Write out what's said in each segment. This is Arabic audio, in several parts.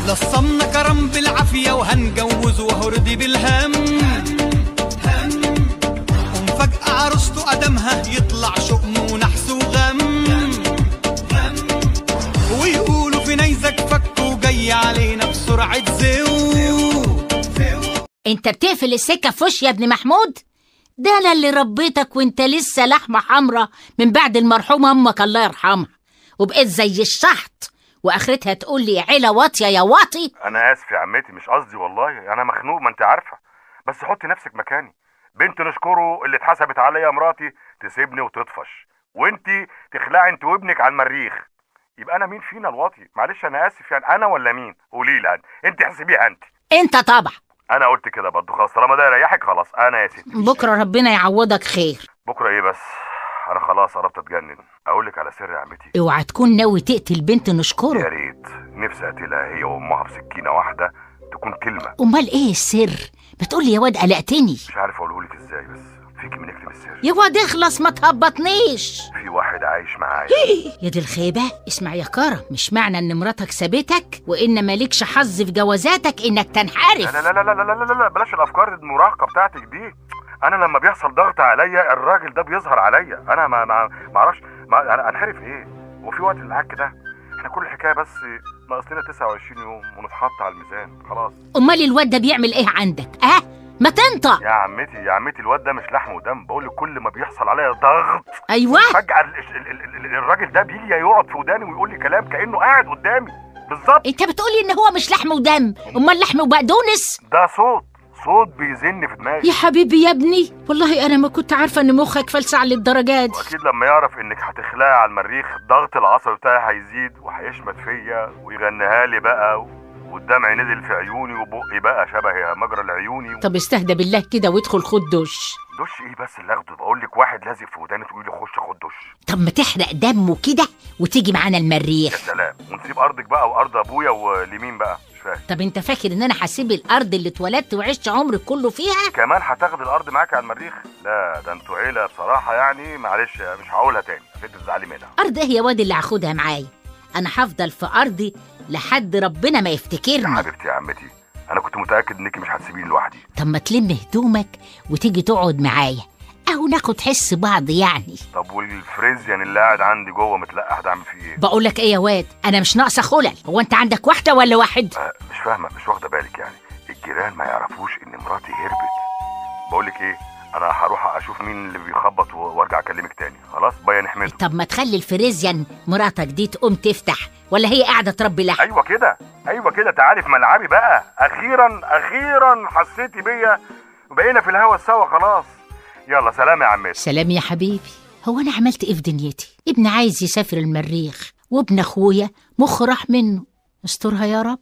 لصمنا كرم بالعافية وهنجوز وهردي بالهم، ومفاجأة عروسته قدمها يطلع شؤم ونحس وغم، ويقولوا في نيزك فك وجاي علينا بسرعة انت بتقفل السكة في وش يا ابن محمود؟ ده انا اللي ربيتك وانت لسه لحمة حمرا من بعد المرحومة امك الله يرحمها، وبقيت زي الشحط واخرتها تقول لي عيلة واطية يا واطي. انا اسف يا عمتي، مش قصدي والله، انا مخنوق ما انت عارفة، بس حطي نفسك مكاني. بنت نشكره اللي اتحسبت عليا مراتي تسيبني وتطفش، وانتي تخلعي انت وابنك على المريخ، يبقى انا مين فينا الواطي؟ معلش انا اسف، يعني انا ولا مين؟ قولي لي انت احسبيها انت طبعا. انا قلت كده برضه، خلاص طالما ده يريحك خلاص انا يا ستي. بكره ربنا يعوضك خير. بكره ايه بس؟ انا خلاص قربت اتجنن. اقول لك على سر يا عمتي، اوعى تكون ناوي تقتل بنت نشكره. يا ريت، نفسي اقتلها هي وامها بسكينه واحده تكون كلمه. امال ايه السر؟ بتقولي يا واد قلقتني. مش عارف اقوله لك ازاي، بس فيكي من اكتب السر. يا واد اخلص ما تهبطنيش. في واحد عايش معايا. يا دي الخيبه. اسمع يا كرم، مش معنى ان مراتك سابتك وان مالكش حظ في جوازاتك انك تنحرف. لا لا لا لا لا لا لا، بلاش الافكار المراهقه بتاعتك دي. انا لما بيحصل ضغط عليا الراجل ده بيظهر عليا، انا ما اعرفش انا انحرف ايه؟ وفي وقت العك ده احنا كل الحكايه بس ناقص لنا 29 يوم ونتحط على الميزان خلاص. امال الواد ده بيعمل ايه عندك؟ ما تنطق يا عمتي الواد ده مش لحم ودم، بقول لك كل ما بيحصل عليا ضغط ايوه فجاه الراجل ده بيجي يقعد في وداني ويقول لي كلام كانه قاعد قدامي بالظبط. انت بتقولي ان هو مش لحم ودم، امال لحم وبقدونس؟ ده صوت بيزن في دماغي. يا حبيبي يا ابني، والله انا ما كنت عارفه ان مخك فلسع للدرجات دي. واكيد لما يعرف انك هتخلعي على المريخ الضغط العصبي بتاعي هيزيد وهيشمت فيا ويغنيها لي بقى، والدمع نزل في عيوني وبقي بقى شبه مجرى العيوني. طب استهدى بالله كده وادخل خد دش. دش ايه بس اللي اخده؟ بقول لك واحد لازق في وداني تقولي لي خش خد دش. طب ما تحرق دمه كده وتيجي معانا المريخ. يا سلام، ونسيب ارضك بقى وارض ابويا واليمين بقى، مش فاهم. طب انت فاكر ان انا هسيب الارض اللي اتولدت وعشت عمري كله فيها؟ كمان هتاخد الارض معاك على المريخ؟ لا ده انتوا عيله بصراحه، يعني معلش مش هقولها تاني عشان تزعلي منها. ارض ايه يا واد اللي هاخدها معايا؟ انا هفضل في ارضي لحد ربنا ما يفتكرني. يا حبيبتي يا عمتي، انا كنت متاكد انك مش هتسيبيني لوحدي. طب ما تلم هدومك وتيجي تقعد معايا او ناخد حس بعض يعني. طب والفريزيان اللي قاعد عندي جوه متلقح ده اعمل فيه ايه؟ بقول لك ايه يا واد، انا مش ناقصه خلل. هو انت عندك واحده ولا واحد؟ مش فاهمه، مش واخده بالك يعني الجيران ما يعرفوش ان مراتي هربت. بقول لك ايه، انا هروح اشوف مين اللي بيخبط وارجع اكلمك تاني. خلاص باي نحمده. طب ما تخلي الفريزيان مراتك دي تقوم تفتح، ولا هي قاعده تربي لحم؟ ايوه كده تعالي في ملعبي بقى. اخيرا حسيتي بيا وبقينا في الهوا سوا خلاص. يلا سلام يا عمتي. سلام يا حبيبي. هو انا عملت ايه في دنيتي؟ ابن عايز يسافر المريخ وابن اخويا مخ راح منه. استرها يا رب.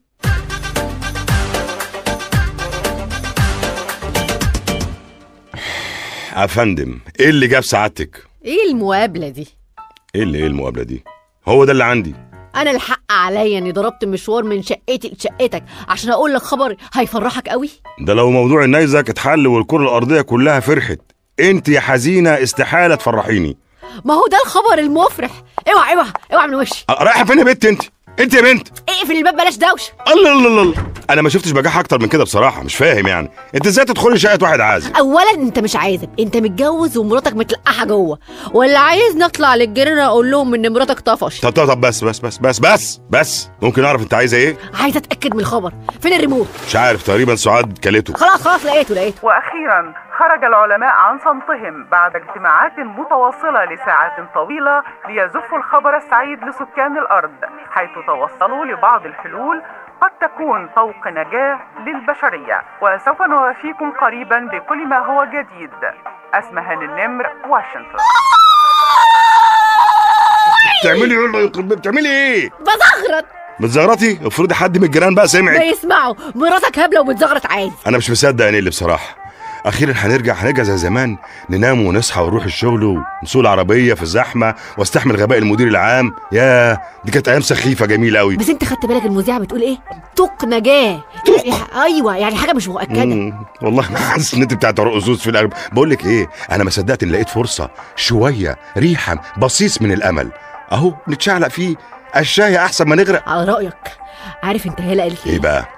يا فندم، ايه اللي جاب سعادتك؟ ايه المقابله دي؟ ايه المقابله دي؟ هو ده اللي عندي. انا الحق عليا اني ضربت مشوار من شقتي لشقتك عشان اقول لك خبر هيفرحك قوي. ده لو موضوع النيزك اتحل والكره الارضيه كلها فرحت، انت يا حزينه استحاله تفرحيني. ما هو ده الخبر المفرح. اوعى من وشي. رايحه فين يا بنت؟ انت يا بنت اقفل الباب بلاش دوشه. الله انا ما شفتش بجاح اكتر من كده بصراحه. مش فاهم يعني انت ازاي تدخلي شقه واحد عازب؟ اولا انت مش عازب، انت متجوز ومراتك متلقحه جوه، ولا عايز نطلع للجيران اقول لهم ان مراتك طفش؟ طب بس ممكن اعرف انت عايزه ايه؟ عايزه اتاكد من الخبر. فين الريموت؟ مش عارف، تقريبا سعاد كلته. خلاص لقيته. واخيرا خرج العلماء عن صمتهم بعد اجتماعات متواصله لساعات طويله ليزفوا الخبر السعيد لسكان الارض، حيث توصلوا لبعض الحلول قد تكون طوق نجاة للبشرية. وسوف نوافيكم قريبا بكل ما هو جديد. أسمهان النمر، واشنطن. بتعملي ايه؟ بزغرط. بتزغرطي؟ افرضي حد من الجيران بقى سمعك. بيسمعوا مراتك هبله وبتزغرط عادي. انا مش مصدق اللي بصراحه. اخيرا هنرجع زي زمان، ننام ونصحى ونروح الشغل ونسوق العربيه في الزحمه واستحمل غباء المدير العام. يا دي كانت ايام سخيفه جميله قوي. بس انت خدت بالك المذيعه بتقول ايه؟ طوق نجاه. ايوه يعني حاجه مش مؤكده. والله ما حاسس ان انت بتاعت رقصوص في القلب. بقول لك ايه، انا ما صدقت ان لقيت فرصه شويه ريحه بصيص من الامل اهو نتشعلق فيه. الشاي احسن ما نغرق. على رايك عارف انت هلا قالت لي ايه بقى؟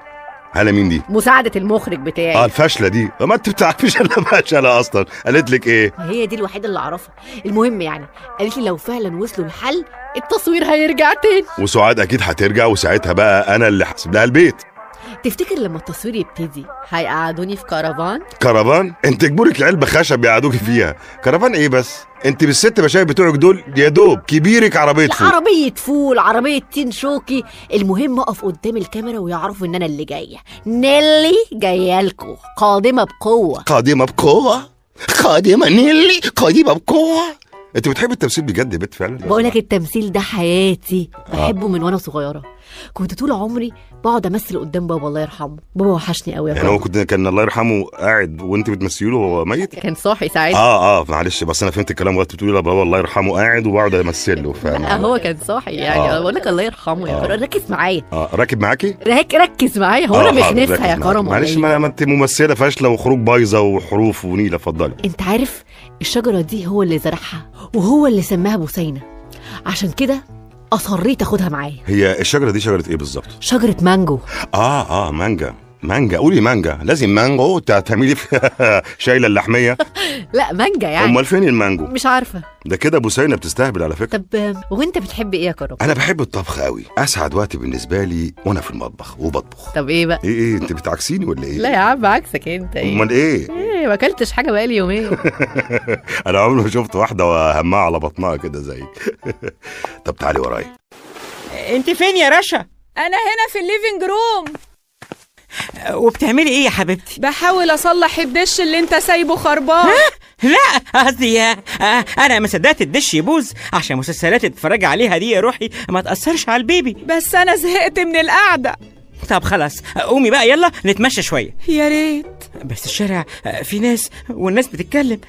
هلا مين دي؟ مساعده المخرج بتاعي. الفاشله دي، ما انت بتعرفيش الا فاشله اصلا. قالت لك ايه؟ هي دي الوحيده اللي اعرفها. المهم يعني قالت لي لو فعلا وصلوا لحل التصوير هيرجع تاني. وسعاد اكيد هترجع، وساعتها بقى انا اللي هحسب لها البيت. تفتكر لما التصوير يبتدي هيقعدوني في كرفان؟ كرفان؟ انت جبورك علبه خشب يقعدوكي فيها. كرفان ايه بس؟ انت بالست مشايب بتوعك دول يا دوب كبيرك عربيه فول. عربيه فول، عربيه تين شوكي. المهم اقف قدام الكاميرا ويعرفوا ان انا اللي جايه. نيلي جايه لكم قادمه بقوه. قادمه بقوه؟ قادمه نيلي قادمه بقوه. انت بتحب التمثيل بجد يا بنت فعلا؟ بقول لك التمثيل ده حياتي، بحبه من وانا صغيره. كنت طول عمري بقعد امثل قدام بابا الله يرحمه. بابا وحشني قوي يا يعني هو كان الله يرحمه قاعد وانت بتمثلي له وهو ميت؟ كان صاحي ساعتها. معلش، بس انا فهمت الكلام وقت بتقولي بابا الله يرحمه قاعد وبقعد امثل له. فاهم؟ هو كان صاحي يعني. بقول لك الله يرحمه يا كرم. ركز معايا. راكب معاكي؟ ركز معايا. هو انا مش نفسها يا كرم؟ معلش، ما انت ممثله فاشله وخروج بايظه وحروف ونيله. اتفضلي. انت عارف الشجره دي هو اللي زرعها وهو اللي سماها بوسينه، عشان كده اصريت اخدها معايا. هي الشجره دي شجره ايه بالظبط؟ شجره مانجو. مانجا. قولي مانجا، لازم مانجو تعملي فيها شايله اللحميه. لا مانجا يعني. امال فين المانجو؟ مش عارفه. ده كده بوسينه بتستهبل على فكره. طب وانت بتحب ايه يا كرم؟ انا بحب الطبخ قوي. اسعد وقت بالنسبه لي وانا في المطبخ وبطبخ. طب ايه بقى؟ ايه انت بتعكسيني ولا ايه؟ لا يا عم عكسك انت. ايه امال ايه؟ ما اكلتش حاجه بقالي يومين. انا عمري ما شفت واحده وهمها على بطنها كده زيك. طب تعالي ورايا. انت فين يا رشا؟ انا هنا في الليفينج روم. وبتعملي ايه يا حبيبتي؟ بحاول اصلح الدش اللي انت سايبه خربان. لا قصدي انا ما صدقت الدش يبوظ عشان المسلسلات اللي تتفرجي عليها دي يا روحي ما تاثرش على البيبي. بس انا زهقت من القعده. طب خلاص قومي بقى يلا نتمشى شويه. يا ريت. بس الشارع في ناس والناس بتتكلم.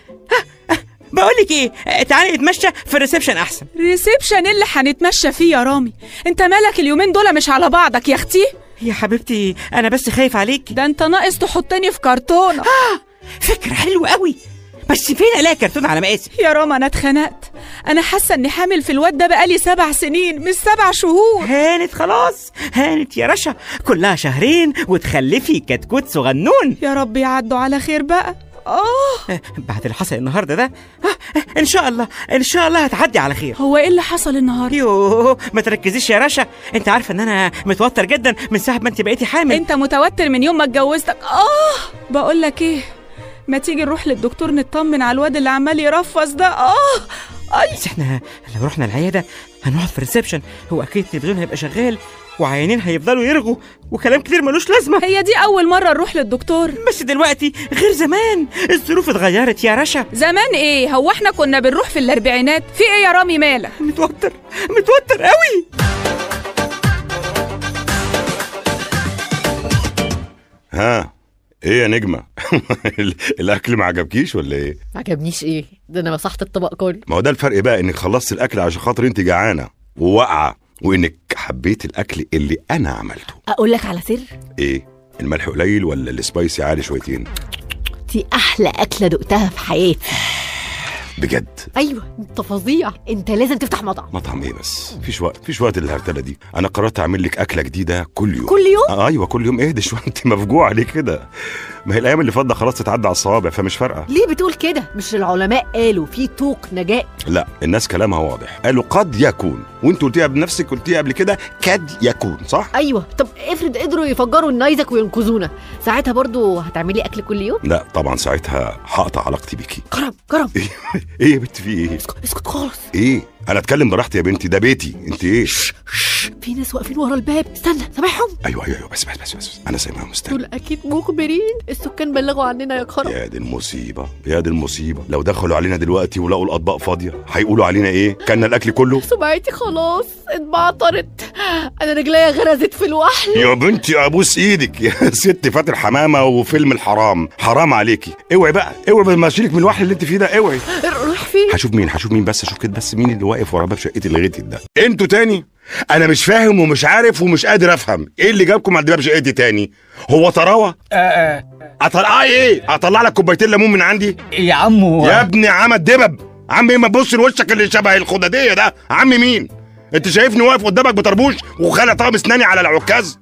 بقولك ايه، تعالي نتمشى في الريسبشن احسن. ريسبشن اللي هنتمشى فيه يا رامي؟ انت مالك اليومين دول مش على بعضك يا اختي؟ يا حبيبتي انا بس خايف عليك. ده انت ناقص تحطني في كرتونه. فكره حلوه قوي، بس فين الاقي كرتون على مقاسي؟ يا راما انا اتخنقت. انا حاسه اني حامل في الواد ده بقالي 7 سنين مش 7 شهور. هانت خلاص، هانت يا رشا، كلها شهرين وتخلفي كتكوت صغنون. يا رب يعدوا على خير بقى. بعد اللي حصل النهارده ده ان شاء الله هتعدي على خير. هو ايه اللي حصل النهارده؟ يوه ما تركزيش يا رشا، انت عارفه ان انا متوتر جدا من ساعه ما انت بقيتي حامل. انت متوتر من يوم ما اتجوزتك. بقول لك ايه، ما تيجي نروح للدكتور نطمن على الواد اللي عمال يرفص ده. بس احنا لو رحنا العياده هنقعد في الريسبشن، هو اكيد التلفزيون هيبقى شغال وعيانين هيفضلوا يرغوا وكلام كتير ملوش لازمه. هي دي اول مره نروح للدكتور. بس دلوقتي غير زمان، الظروف اتغيرت يا رشا. زمان ايه؟ هو احنا كنا بنروح في الاربعينات؟ في ايه يا رامي مالك؟ متوتر قوي. ايه يا نجمه؟ الاكل ما عجبكيش ولا ايه؟ ما عجبنيش ايه؟ ده انا مسحت الطبق كله. ما هو ده الفرق بقى، انك خلصت الاكل عشان خاطر انت جعانه وواقعه، وانك حبيت الاكل اللي انا عملته. اقول لك على سر؟ ايه؟ الملح قليل ولا السبايسي عالي شويتين؟ دي احلى اكله دقتها في حياتي بجد. ايوه انت فظيع، انت لازم تفتح مطعم ايه بس؟ فيش وقت للهرتله دي. انا قررت اعمل لك اكله جديده كل يوم. ايوه كل يوم. اهدي شويه انت مفجوعه ليه كده؟ ما هي الايام اللي فاضله خلاص تتعدى على الصوابع، فمش فارقه. ليه بتقول كده؟ مش العلماء قالوا في طوق نجاة؟ لا الناس كلامها واضح، قالوا قد يكون، وانت قلتيها بنفسك، قلتيها قبل كده كاد يكون، صح؟ ايوه. طب افرض قدروا يفجروا النيزك وينقذونا، ساعتها برضو هتعملي اكل كل يوم؟ لا طبعا ساعتها هقطع علاقتي بيكي. كرم ايه يا بنتي في ايه؟ اسكت خالص. ايه؟ انا اتكلم براحتي يا بنتي، ده بيتي. انت ايه؟ في ناس واقفين ورا الباب، استنى سامعهم. ايوه بس انا سامعهم. استنى، دول اكيد مخبرين، السكان بلغوا عننا يا كرم. يا دي المصيبه، لو دخلوا علينا دلوقتي ولقوا الاطباق فاضيه هيقولوا علينا ايه؟ كلنا الاكل كله. سمعتي خلاص اتبعترت، انا رجليا غرزت في الوحل. يا بنتي ابوس ايدك يا ست فاتر حمامه وفيلم الحرام، حرام عليكي. اوعي بقى ما اشيلك من الوحل اللي انت فيه ده. اوعي. روح فين؟ هشوف مين بس، اشوف كده بس مين اللي واقف ورا باب شقتي اللي غيتت ده. انتوا تاني؟ انا مش فاهم ومش عارف ومش قادر افهم ايه اللي جابكم عند باب شقتي تاني. هو طراوه؟ اطلع لك كوبايتين ليمون من عندي يا عمو. يا ابني عم الدبب، عم ايه؟ ما تبص لوشك اللي شبه الخداديه ده. عم مين؟ انت شايفني واقف قدامك بطربوش وخالع طقم اسناني على العكاز؟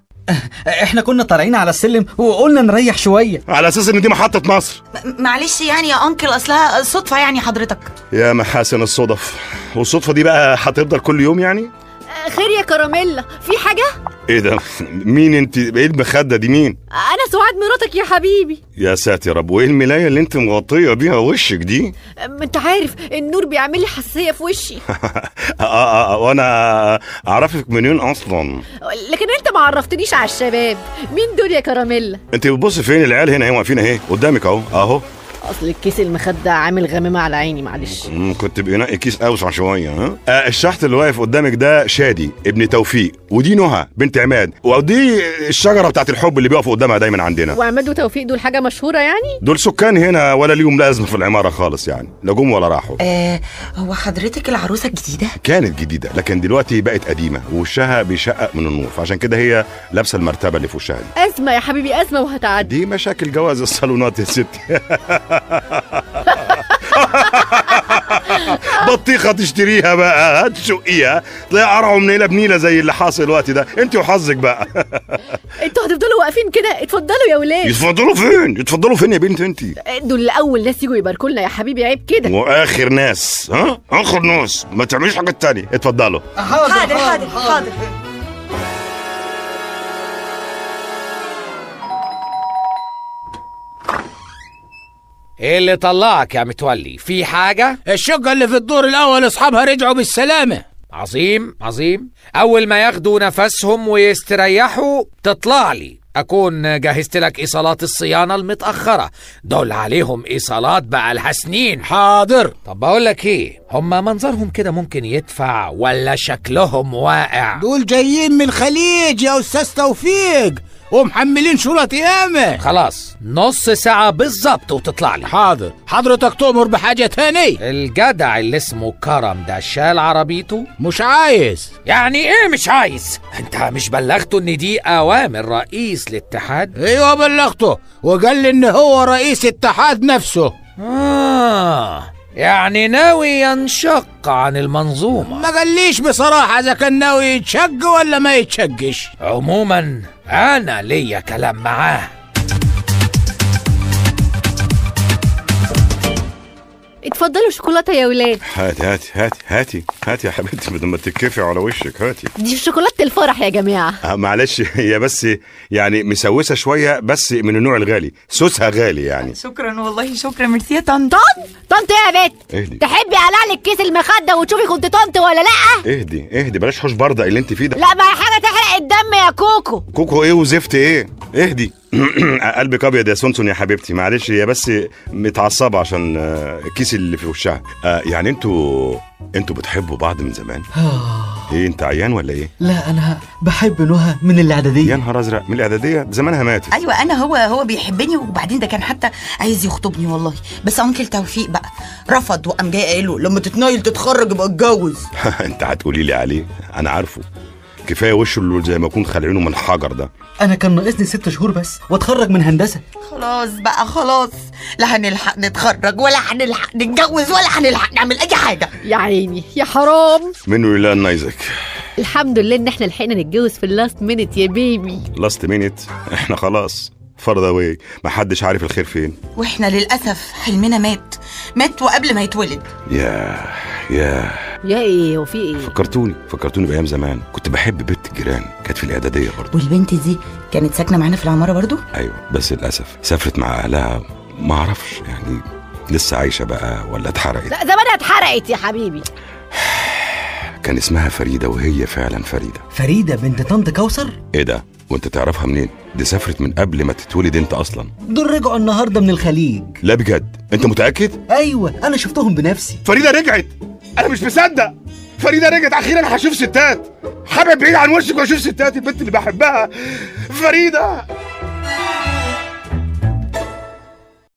احنا كنا طالعين على السلم وقلنا نريح شويه على اساس ان دي محطة مصر. معلش يعني يا انكل، اصلها صدفة يعني حضرتك. يا محاسن الصدف، والصدفة دي بقى هتفضل كل يوم يعني؟ خير يا كراميلا، في حاجة؟ ايه ده؟ مين انت؟ ايه المخدة دي؟ مين؟ أنا سعاد مراتك يا حبيبي. يا ساتر يا رب، وايه الملاية اللي انت مغطية بيها وشك دي؟ انت عارف النور بيعمل لي حساسية في وشي. وانا اعرفك منين اصلا؟ لكن انت ما عرفتنيش على الشباب، مين دول يا كراميلا؟ انت بتبص فين؟ العيال هنا اهي واقفين اهي قدامك اهو. اصل الكيس المخدة عامل غمامة على عيني، معلش. كنت بينقي كيس اوسع شويه. ها الشحت اللي واقف قدامك ده شادي ابن توفيق، ودي نهى بنت عماد، ودي الشجره بتاعت الحب اللي بيقفوا قدامها دايما عندنا. وعماد وتوفيق دول حاجه مشهوره يعني؟ دول سكان هنا ولا ليهم لازمه في العماره خالص يعني، لا جم ولا راحوا. هو حضرتك العروسه الجديده؟ كانت جديده لكن دلوقتي بقت قديمه ووشها بيشقق من النور، فعشان كده هي لابسه المرتبه اللي في وشها دي. ازمه يا حبيبي، ازمه وهتعدي. دي مشاكل جواز الصالونات يا ستي. بطيخه تشتريها بقى هتشقيها تلاقي قرعه منيله بنيله زي اللي حاصل الوقت ده، انت وحظك بقى. انتوا هتفضلوا واقفين كده؟ اتفضلوا يا ولاد. يتفضلوا فين؟ يتفضلوا فين يا بنت انت؟ دول اول ناس يجوا يباركوا لنا يا حبيبي، عيب كده. واخر ناس، اخر ناس، ما تعمليش حاجه تانية. اتفضلوا. حاضر حاضر حاضر. ايه اللي طلعك يا متولي؟ في حاجة؟ الشقة اللي في الدور الأول أصحابها رجعوا بالسلامة. عظيم عظيم. أول ما ياخدوا نفسهم ويستريحوا تطلع لي، أكون جهزت لك إيصالات الصيانة المتأخرة، دول عليهم إيصالات بقى لها سنين. حاضر. طب بقول لك إيه، هما منظرهم كده ممكن يدفع ولا شكلهم واقع؟ دول جايين من الخليج يا أستاذ توفيق ومحملين شرط ياما. خلاص نص ساعة بالظبط وتطلع لي. حاضر. حضرتك تؤمر بحاجة تاني؟ الجدع اللي اسمه كرم ده شال عربيته؟ مش عايز. يعني ايه مش عايز؟ انت مش بلغته ان دي اوامر رئيس الاتحاد؟ ايوه بلغته وقال لي ان هو رئيس اتحاد نفسه. يعني ناوي ينشق عن المنظومة؟ ما قاليش بصراحة اذا كان ناوي يتشق ولا ما يتشقش. عموما انا ليا كلام معاه. اتفضلوا شوكولاته يا ولاد. هاتي يا حبيبتي بدل ما تتكفي على وشك. هاتي. دي شوكولاته الفرح يا جماعه. معلش هي بس يعني مسوسه شويه، بس من النوع الغالي، سوسها غالي يعني. شكرا والله، شكرا. ميرسي يا طنط. طنط ايه يا بنت؟ تحبي اقلع لك كيس المخده وتشوفي كنت طنط ولا لا؟ اهدي بلاش حوش برده اللي انت فيه ده. لا ما هي حاجه تحرق الدم يا كوكو ايه وزفت ايه؟ اهدي. قلبك ابيض يا سونسون يا حبيبتي، معلش هي بس متعصبه عشان الكيس اللي في وشها. يعني انتوا بتحبوا بعض من زمان؟ ايه انت عيان ولا ايه؟ لا انا بحب نهى من الاعداديه. يا نهار ازرق، من الاعداديه؟ زمانها ماتت. ايوه انا هو بيحبني، وبعدين ده كان حتى عايز يخطبني والله، بس انكل توفيق بقى رفض وقام جاي قال له لما تتنايل تتخرج يبقى اتجوز. انت هتقولي لي عليه؟ انا عارفه كفايه وشه اللي زي ما يكون خالعينه من حجر ده. انا كان ناقصني 6 شهور بس واتخرج من هندسه. خلاص بقى خلاص، لا هنلحق نتخرج ولا هنلحق نتجوز ولا هنلحق نعمل اي حاجه. يا عيني يا حرام. منه لله نايزك. الحمد لله ان احنا لحقنا نتجوز في اللاست مينت يا بيبي. لاست مينت؟ احنا خلاص فرض اواي، محدش عارف الخير فين. واحنا للاسف حلمنا مات وقبل ما يتولد. يا ايه وفي ايه؟ فكرتوني بايام زمان، كنت بحب بنت الجيران، كانت في الاعداديه برضه. والبنت دي كانت ساكنه معانا في العماره برضه؟ ايوه بس للاسف سافرت مع اهلها، ما اعرفش يعني لسه عايشه بقى ولا اتحرقت. لا زمانها اتحرقت يا حبيبي. كان اسمها فريده وهي فعلا فريده بنت طنط كوثر. ايه ده؟ وانت تعرفها منين؟ دي سافرت من قبل ما تتولد انت اصلا. دول رجعوا النهارده من الخليج. لا بجد؟ انت متاكد؟ ايوه انا شفتهم بنفسي. فريده رجعت؟ انا مش مصدق. فريده رجعت اخيرا، هشوف ستات. حابب بعيد عن وشك واشوف ستات، البنت اللي بحبها فريده.